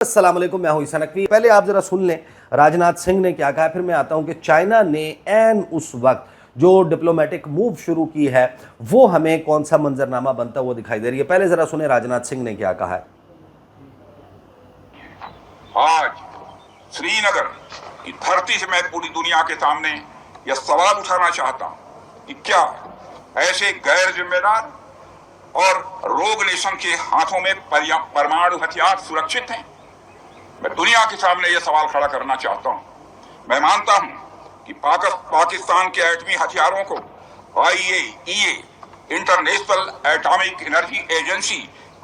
अस्सलाम वालेकुम, मैं हूं ईसा नकवी। पहले आप जरा सुन लें राजनाथ सिंह ने क्या कहा, फिर मैं आता हूं कि चाइना ने एन उस वक्त जो डिप्लोमेटिक मूव शुरू की है वो हमें कौन सा मंजरनामा बनता हुआ दिखाई दे रही है। पहले जरा सुने राजनाथ सिंह ने क्या कहा है। आज श्रीनगर की धरती से मैं पूरी दुनिया के सामने यह सवाल उठाना चाहता हूं कि क्या ऐसे गैर जिम्मेदार और रोग नेशन के हाथों में परमाणु हथियार सुरक्षित हैं। मैं दुनिया के सामने यह सवाल खड़ा करना चाहता हूं। मैं मानता हूं कि पाकिस्तान के एटमी हथियारों को IAEA international atomic energy agency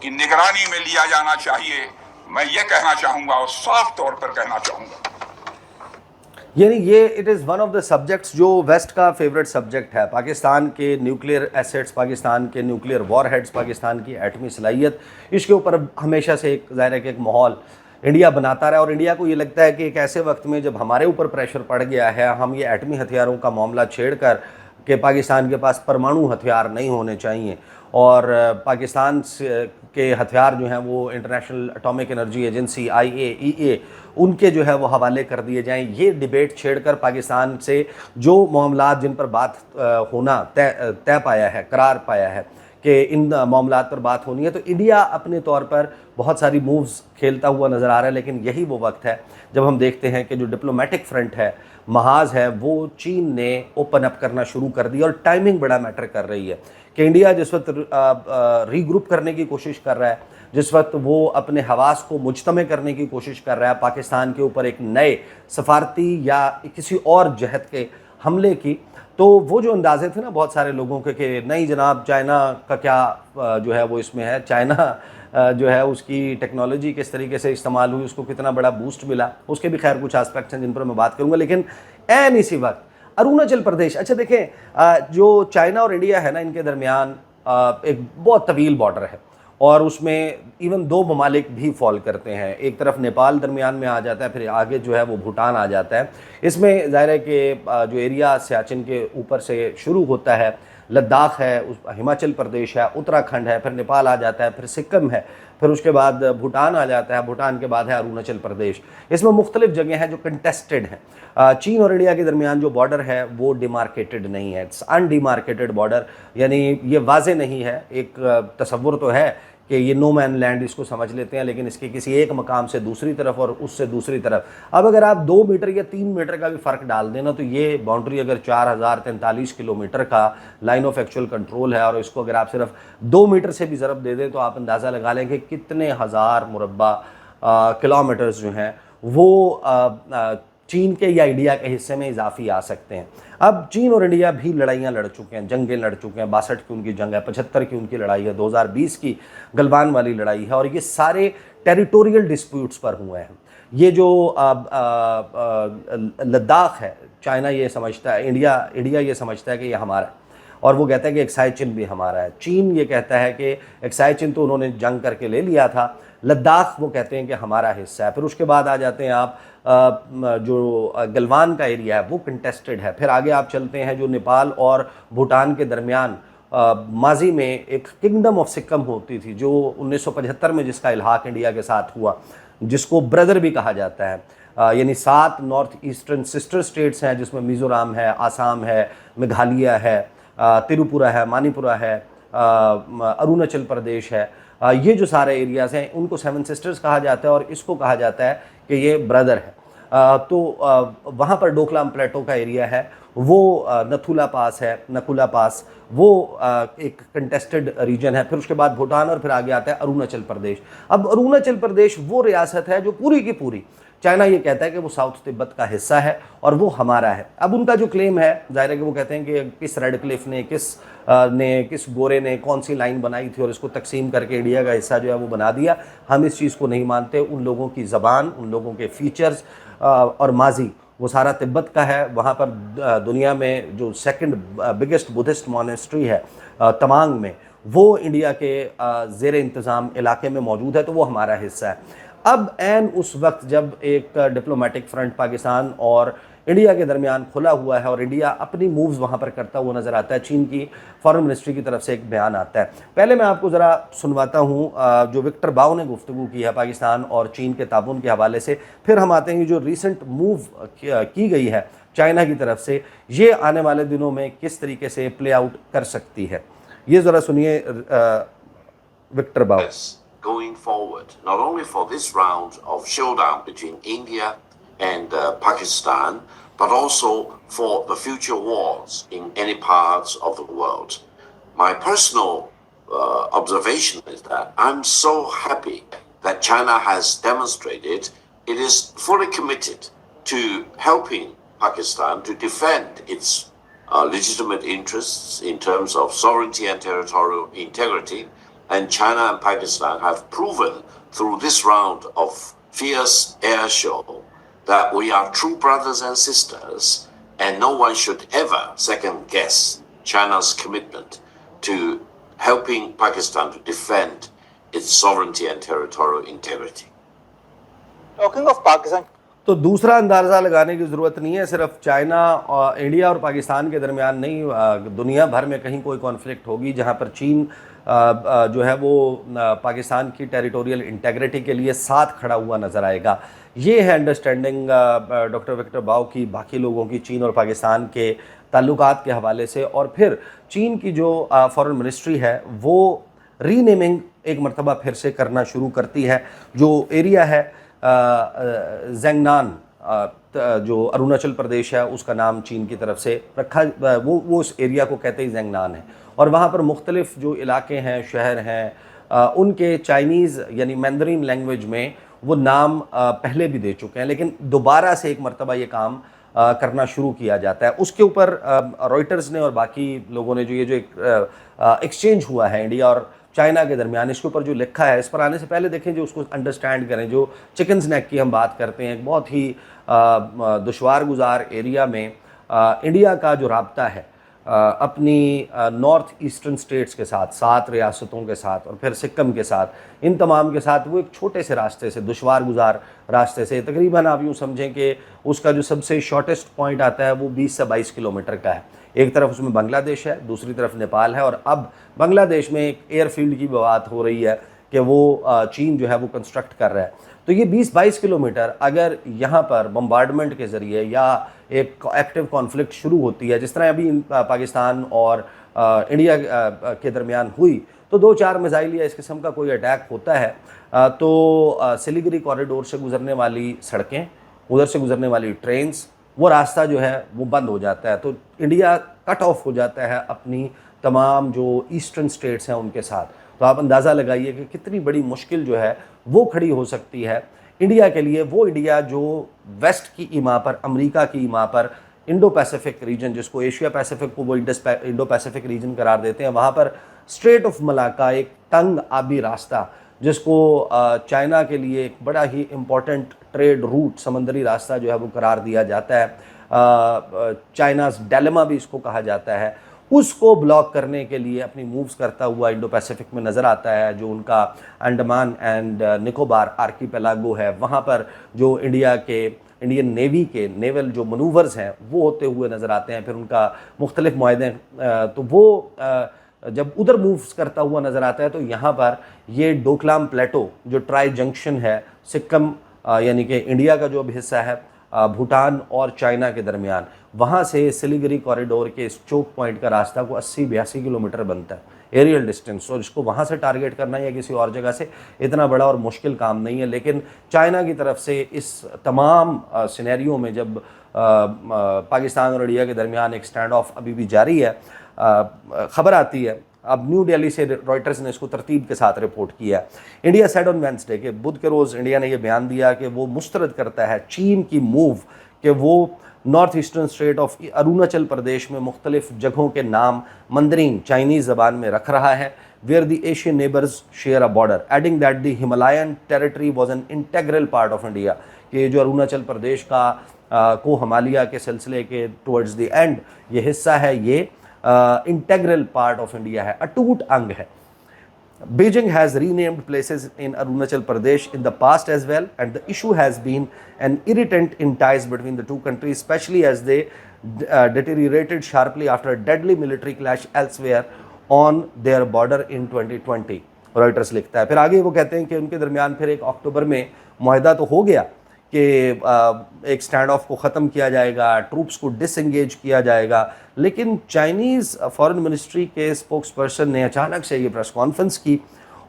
की निगरानी में लिया जाना चाहिए। मैं ये कहना चाहूंगा और साफ तौर पर कहना चाहूंगा, यानी ये it is one of the subjects जो वेस्ट का फेवरेट सब्जेक्ट है। पाकिस्तान के न्यूक्लियर एसेट्स, पाकिस्तान के न्यूक्लियर वॉरहेड्स, पाकिस्तान की एटमी सलाहियत, इसके ऊपर हमेशा से एक ज़ाहिर है कि एक माहौल इंडिया बनाता रहा। और इंडिया को ये लगता है कि एक ऐसे वक्त में जब हमारे ऊपर प्रेशर पड़ गया है, हम ये एटमी हथियारों का मामला छेड़ कर कि पाकिस्तान के पास परमाणु हथियार नहीं होने चाहिए और पाकिस्तान के हथियार जो हैं वो international atomic energy agency IAEA उनके जो है वो हवाले कर दिए जाएं। ये डिबेट छेड़कर पाकिस्तान से जो मामलात जिन पर बात होना तय पाया है, करार पाया है कि इन मामलात पर बात होनी है, तो इंडिया अपने तौर पर बहुत सारी मूव्स खेलता हुआ नज़र आ रहा है। लेकिन यही वो वक्त है जब हम देखते हैं कि जो डिप्लोमेटिक फ्रंट है, महाज है, वो चीन ने ओपन अप करना शुरू कर दिया। और टाइमिंग बड़ा मैटर कर रही है कि इंडिया जिस वक्त रीग्रुप करने की कोशिश कर रहा है, जिस वक्त वो अपने हवास को मुजतमे करने की कोशिश कर रहा है पाकिस्तान के ऊपर एक नए सफारती या किसी और जहत के हमले की, तो वो जो अंदाजे थे ना बहुत सारे लोगों के कि नहीं जनाब, चाइना का क्या जो है वो इसमें है, चाइना जो है उसकी टेक्नोलॉजी किस तरीके से इस्तेमाल हुई, उसको कितना बड़ा बूस्ट मिला, उसके भी खैर कुछ एस्पेक्ट्स हैं जिन पर मैं बात करूंगा। लेकिन एन इसी वक्त अरुणाचल प्रदेश, अच्छा देखें, जो चाइना और इंडिया है ना, इनके दरमियान एक बहुत तवील बॉर्डर है और उसमें इवन दो ममालिक भी फॉल करते हैं। एक तरफ नेपाल दरमियान में आ जाता है, फिर आगे जो है वो भूटान आ जाता है। इसमें ज़ाहिर है कि जो एरिया सियाचिन के ऊपर से शुरू होता है, लद्दाख है, हिमाचल प्रदेश है, उत्तराखंड है, फिर नेपाल आ जाता है, फिर सिक्किम है, फिर उसके बाद भूटान आ जाता है, भूटान के बाद है अरुणाचल प्रदेश। इसमें मुख्तलिफ जगह हैं जो कंटेस्टेड हैं। चीन और इंडिया के दरमियान जो बॉर्डर है वो डिमार्केटेड नहीं है, इट्स अनडिमार्केटेड बॉर्डर, यानी ये वाजे नहीं है। एक तसव्वुर तो है कि ये नो मैन लैंड इसको समझ लेते हैं, लेकिन इसके किसी एक मकाम से दूसरी तरफ और उससे दूसरी तरफ अब अगर आप 2 मीटर या 3 मीटर का भी फ़र्क डाल देना, तो ये बाउंड्री अगर 4043 किलोमीटर का लाइन ऑफ एक्चुअल कंट्रोल है और इसको अगर आप सिर्फ 2 मीटर से भी ज़रब दे दें तो आप अंदाज़ा लगा लें कि कितने हज़ार मुरब्बा किलोमीटर्स जो हैं वो चीन के या इंडिया के हिस्से में इजाफी आ सकते हैं। अब चीन और इंडिया भी लड़ाइयाँ लड़ चुके हैं, जंगें लड़ चुके हैं। 62 की उनकी जंग है, 75 की उनकी लड़ाई है, 2020 की गलवान वाली लड़ाई है, और ये सारे टेरिटोरियल डिस्प्यूट्स पर हुए हैं। ये जो लद्दाख है, चाइना ये समझता है, इंडिया ये समझता है कि ये हमारा है और वो कहता है कि एक्साई चिन भी हमारा है। चीन ये कहता है कि एक्साई चिन तो उन्होंने जंग करके ले लिया था, लद्दाख वो कहते हैं कि हमारा हिस्सा है। फिर उसके बाद आ जाते हैं आप जो गलवान का एरिया है वो कंटेस्टेड है। फिर आगे आप चलते हैं जो नेपाल और भूटान के दरमियान माजी में एक किंगडम ऑफ सिक्किम होती थी, जो 1975 में जिसका इल्हाक इंडिया के साथ हुआ, जिसको ब्रदर भी कहा जाता है। यानी 7 नॉर्थ ईस्टर्न सिस्टर स्टेट्स हैं जिसमें मिज़ोरम है, आसाम है, मेघालय है, त्रिपुरा है, मणिपुरा है, अरुणाचल प्रदेश है। ये जो सारे एरियाज़ हैं उनको 7 सिस्टर्स कहा जाता है और इसको कहा जाता है कि ये ब्रदर है। तो वहाँ पर डोकलाम प्लेटो का एरिया है, वो नथुला पास है, नकुला पास, वो एक कंटेस्टेड रीजन है। फिर उसके बाद भूटान और फिर आगे आता है अरुणाचल प्रदेश। अब अरुणाचल प्रदेश वो रियासत है जो पूरी की पूरी चाइना ये कहता है कि वो साउथ तिब्बत का हिस्सा है और वो हमारा है। अब उनका जो क्लेम है, जाहिर है कि वो कहते हैं कि किस रेड क्लिफ ने, किस गोरे ने कौन सी लाइन बनाई थी और इसको तकसीम करके इंडिया का हिस्सा जो है वो बना दिया। हम इस चीज़ को नहीं मानते। उन लोगों की ज़बान, उन लोगों के फीचर्स और माजी वो सारा तिब्बत का है। वहाँ पर दुनिया में जो सेकंड बिगेस्ट बुद्धिस्ट मॉनेस्ट्री है तवांग में, वो इंडिया के ज़ेर इंतज़ाम इलाके में मौजूद है, तो वो हमारा हिस्सा है। अब एन उस वक्त जब एक डिप्लोमेटिक फ्रंट पाकिस्तान और इंडिया के दरमियान खुला हुआ है और इंडिया अपनी मूव्स वहाँ पर करता हुआ नज़र आता है। चीन की फॉरेन मिनिस्ट्री की तरफ से एक बयान आता है। पहले मैं आपको ज़रा सुनवाता हूँ जो विक्टर बाओ ने गुफ्तगू की है पाकिस्तान और चीन के ताबून के हवाले से, फिर हम आते हैं जो रिसेंट मूव की गई है चाइना की तरफ से, ये आने वाले दिनों में किस तरीके से प्ले आउट कर सकती है। ये ज़रा सुनिए विक्टर बाओ। Going forward, not only for this round of showdown between India and Pakistan, but also for the future wars in any parts of the world. My personal observation is that I'm so happy that China has demonstrated it is fully committed to helping Pakistan to defend its legitimate interests in terms of sovereignty and territorial integrity. And China and Pakistan have proven through this round of fierce air show that we are true brothers and sisters, and no one should ever second guess China's commitment to helping Pakistan to defend its sovereignty and territorial integrity. Talking of Pakistan, तो दूसरा अंदाज़ा लगाने की ज़रूरत नहीं है, सिर्फ China और इंडिया और पाकिस्तान के दरमियान नहीं, दुनिया भर में कहीं कोई कॉन्फ्लिक्ट होगी जहां पर चीन जो है वो पाकिस्तान की टेरिटोरियल इंटेग्रिटी के लिए साथ खड़ा हुआ नज़र आएगा। ये है अंडरस्टैंडिंग डॉक्टर विक्टर बाओ की बाकी लोगों की चीन और पाकिस्तान के ताल्लुकात के हवाले से। और फिर चीन की जो फॉरेन मिनिस्ट्री है वो रीनेमिंग एक मरतबा फिर से करना शुरू करती है। जो एरिया है ज़ेंगनान, जो अरुणाचल प्रदेश है, उसका नाम चीन की तरफ से रखा, वो उस एरिया को कहते ही ज़ेंगनान है। और वहाँ पर मुख्तलिफ जो इलाके हैं, शहर हैं, उनके चाइनीज़ यानी मैंडरीन लैंग्वेज में वो नाम पहले भी दे चुके हैं, लेकिन दोबारा से एक मरतबा ये काम करना शुरू किया जाता है। उसके ऊपर रॉयटर्स ने और बाकी लोगों ने जो ये जो एक एक्सचेंज हुआ है इंडिया और चाइना के दरमियान, इसके ऊपर जो लिखा है, इस पर आने से पहले देखें, जो उसको अंडरस्टैंड करें। जो चिकन स्नैक की हम बात करते हैं, एक बहुत ही दुश्वार गुजार एरिया में इंडिया का जो राब्ता है अपनी नॉर्थ ईस्टर्न स्टेट्स के साथ, 7 रियासतों के साथ और फिर सिक्किम के साथ, इन तमाम के साथ, वो एक छोटे से रास्ते से, दुश्वार गुजार रास्ते से, तकरीबन आप यूँ समझें कि उसका जो सबसे शॉर्टेस्ट पॉइंट आता है वो 20 से 22 किलोमीटर का है। एक तरफ उसमें बांग्लादेश है, दूसरी तरफ नेपाल है, और अब बांग्लादेश में एक एयरफील्ड की बात हो रही है कि वो चीन जो है वो कंस्ट्रक्ट कर रहा है। तो ये 20-22 किलोमीटर अगर यहाँ पर बम्बार्डमेंट के ज़रिए या एक एक्टिव कॉन्फ्लिक्ट शुरू होती है, जिस तरह अभी पाकिस्तान और इंडिया के दरमियान हुई, तो 2-4 मिसाइल या इस किस्म का कोई अटैक होता है तो सिलीगुड़ी कॉरिडोर से गुजरने वाली सड़कें, उधर से गुजरने वाली ट्रेन्स, वो रास्ता जो है वो बंद हो जाता है। तो इंडिया कट ऑफ हो जाता है अपनी तमाम जो ईस्टर्न स्टेट्स हैं उनके साथ। तो आप अंदाज़ा लगाइए कि कितनी बड़ी मुश्किल जो है वो खड़ी हो सकती है इंडिया के लिए। वो इंडिया जो वेस्ट की ईमा पर, अमेरिका की ईमा पर, इंडो पैसिफिक रीजन, जिसको एशिया पैसिफिक को वो इंडो पैसिफिक रीजन करार देते हैं, वहाँ पर स्ट्रेट ऑफ मलाका, एक तंग आबी रास्ता जिसको चाइना के लिए एक बड़ा ही इम्पॉर्टेंट ट्रेड रूट, समंदरी रास्ता जो है वो करार दिया जाता है। चाइनाज़ डायलेमा भी इसको कहा जाता है। उसको ब्लॉक करने के लिए अपनी मूव्स करता हुआ इंडो पैसिफिक में नज़र आता है। जो उनका अंडमान एंड निकोबार आर्कीपेलागो है, वहाँ पर जो इंडियन नेवी के नेवल जो मनूवर्स हैं वो होते हुए नज़र आते हैं। फिर उनका मुख्तलिफ मुआहदे, तो वो जब उधर मूव्स करता हुआ नज़र आता है तो यहाँ पर ये डोकलाम प्लेटो जो ट्राई जंक्शन है सिक्किम यानी कि इंडिया का जो अब हिस्सा है भूटान और चाइना के दरमियान, वहाँ से सिलीगुड़ी कॉरिडोर के इस चोक पॉइंट का रास्ता को 80-82 किलोमीटर बनता है एरियल डिस्टेंस। और इसको वहाँ से टारगेट करना या किसी और जगह से इतना बड़ा और मुश्किल काम नहीं है। लेकिन चाइना की तरफ से इस तमाम सिनेरियो में जब पाकिस्तान और इंडिया के दरमियान एक स्टैंड ऑफ अभी भी जारी है, खबर आती है, अब न्यू दिल्ली से रॉयटर्स ने इसको तरतीब के साथ रिपोर्ट किया। इंडिया सेड ऑन वेंसडे के बुध के रोज़ इंडिया ने यह बयान दिया कि वो मुस्तरद करता है चीन की मूव कि वो north eastern state of Arunachal Pradesh में मुख्तलिफ जगहों के नाम मंदरीन चाइनीज़ ज़बान में रख रहा है, where the Asian neighbours share a border, adding that the Himalayan territory was an integral part of India. कि जो अरुणाचल प्रदेश का को हिमालय के सिलसिले के टुवर्ड्स द एंड ये हिस्सा है, ये इंटेग्रल पार्ट ऑफ इंडिया है, अटूट अंग है। Beijing has renamed places in Arunachal Pradesh in the past as well, and the issue has been an irritant in ties between the two countries, especially as they deteriorated sharply after a deadly military clash elsewhere on their border in 2020. Reuters लिखता है। फिर आगे वो कहते हैं कि उनके दरमियान फिर एक अक्टूबर में मुआहदा तो हो गया कि एक स्टैंड ऑफ को ख़त्म किया जाएगा, ट्रूप्स को डिसएंगेज किया जाएगा, लेकिन चाइनीज़ फॉरेन मिनिस्ट्री के स्पोक्स पर्सन ने अचानक से ये प्रेस कॉन्फ्रेंस की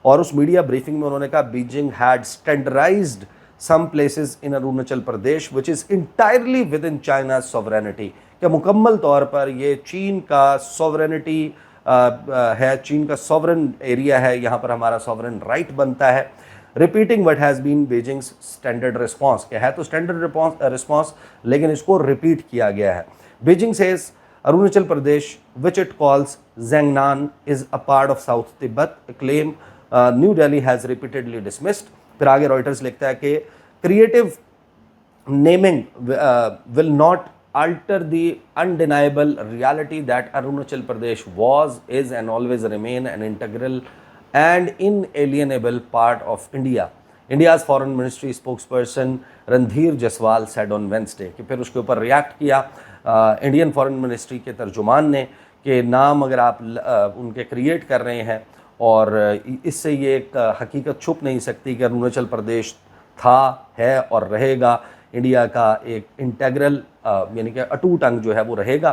और उस मीडिया ब्रीफिंग में उन्होंने कहा Beijing had standardised some places in Arunachal Pradesh which is entirely within China sovereignty, कि मुकम्मल तौर पर ये चीन का सॉवरेनिटी है, चीन का सॉवरन एरिया है, यहाँ पर हमारा सॉवरन राइट बनता है। Repeating what has been Beijing's standard response, क्या है तो स्टैंडर्ड रिस्पॉन्स लेकिन इसको रिपीट किया गया है। Beijing says Arunachal Pradesh which it calls Zangnan is a part of south Tibet, claim New Delhi has repeatedly dismissed. फिर आगे रॉयटर्स लिखता है कि creative naming will not alter the undeniable reality that Arunachal Pradesh was, is and always remain an integral and inalienable part of India. India's foreign ministry spokesperson Randhir Jaswal said on Wednesday कि फिर उसके ऊपर react किया Indian foreign ministry के तर्जुमान ने कि नाम अगर आप उनके क्रिएट कर रहे हैं और इससे ये एक हकीकत छुप नहीं सकती कि अरुणाचल प्रदेश था, है और रहेगा इंडिया का एक इंटेग्रल यानी कि अटूट अंग जो है वो रहेगा।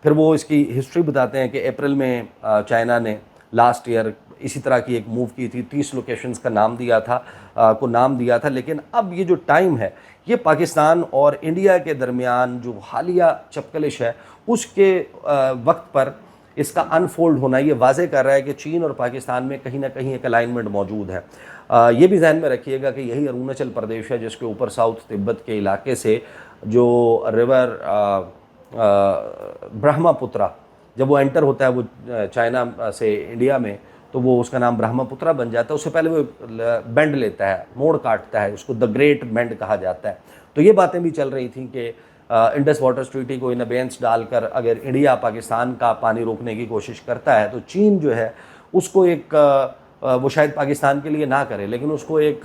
फिर वो इसकी हिस्ट्री बताते हैं कि अप्रैल में चाइना ने लास्ट ईयर इसी तरह की एक मूव की थी, 30 लोकेशंस का नाम दिया था, लेकिन अब ये जो टाइम है ये पाकिस्तान और इंडिया के दरमियान जो हालिया चपकलिश है उसके वक्त पर इसका अनफोल्ड होना ये वाज़े कर रहा है कि चीन और पाकिस्तान में कहीं ना कहीं एक अलाइनमेंट मौजूद है। ये भी जहन में रखिएगा कि यही अरुणाचल प्रदेश है जिसके ऊपर साउथ तिब्बत के इलाके से जो रिवर ब्रह्मपुत्रा जब वो एंटर होता है वो चाइना से इंडिया में तो वो उसका नाम ब्रह्मपुत्रा बन जाता है। उससे पहले वो बेंड लेता है, मोड़ काटता है, उसको द ग्रेट बेंड कहा जाता है। तो ये बातें भी चल रही थी कि इंडस वाटर ट्रीटी को इन अबेंस डालकर अगर इंडिया पाकिस्तान का पानी रोकने की कोशिश करता है तो चीन जो है उसको एक वो शायद पाकिस्तान के लिए ना करे लेकिन उसको एक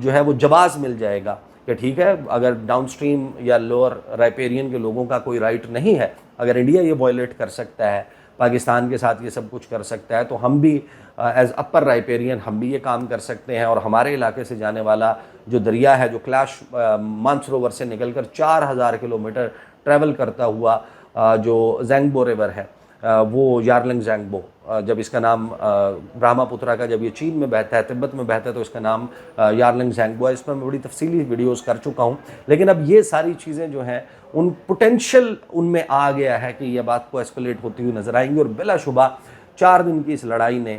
जो है वो जवाब मिल जाएगा कि ठीक है, अगर डाउनस्ट्रीम या लोअर राइपेरियन के लोगों का कोई राइट नहीं है, अगर इंडिया ये वायलेट कर सकता है, पाकिस्तान के साथ ये सब कुछ कर सकता है, तो हम भी एज अपर राइपेरियन हम भी ये काम कर सकते हैं। और हमारे इलाके से जाने वाला जो दरिया है जो कैलाश मानसरोवर से निकलकर 4000 किलोमीटर ट्रैवल करता हुआ जो ज़ेंगबो रिवर है वो यारलंग ज़ेंगबो, जब इसका नाम ब्रह्मपुत्रा का जब ये चीन में बहता है, तिब्बत में बहता है तो इसका नाम यारलंग ज़ेंगबो है। इस पर मैं बड़ी तफसीली वीडियोस कर चुका हूँ, लेकिन अब ये सारी चीज़ें जो हैं उन पोटेंशियल उनमें आ गया है कि ये बात को एस्केलेट होती हुई नज़र आएंगी। और बिलाशुबा 4 दिन की इस लड़ाई ने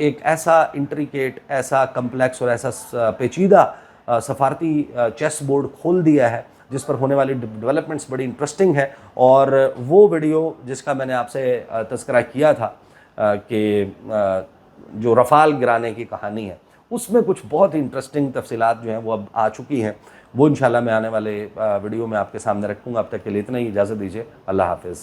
एक ऐसा इंट्रिकेट, ऐसा कम्प्लेक्स और ऐसा पेचीदा सफारती चेस बोर्ड खोल दिया है जिस पर होने वाली डेवलपमेंट्स बड़ी इंटरेस्टिंग है। और वो वीडियो जिसका मैंने आपसे तज़किरा किया था कि जो रफ़ाल गिराने की कहानी है उसमें कुछ बहुत ही इंटरेस्टिंग तफसीलात जो हैं वो अब आ चुकी हैं। वो इंशाल्लाह मैं आने वाले वीडियो में आपके सामने रखूँगा। अब तक के लिए इतना ही, इजाज़त दीजिए, अल्लाह हाफ़िज़।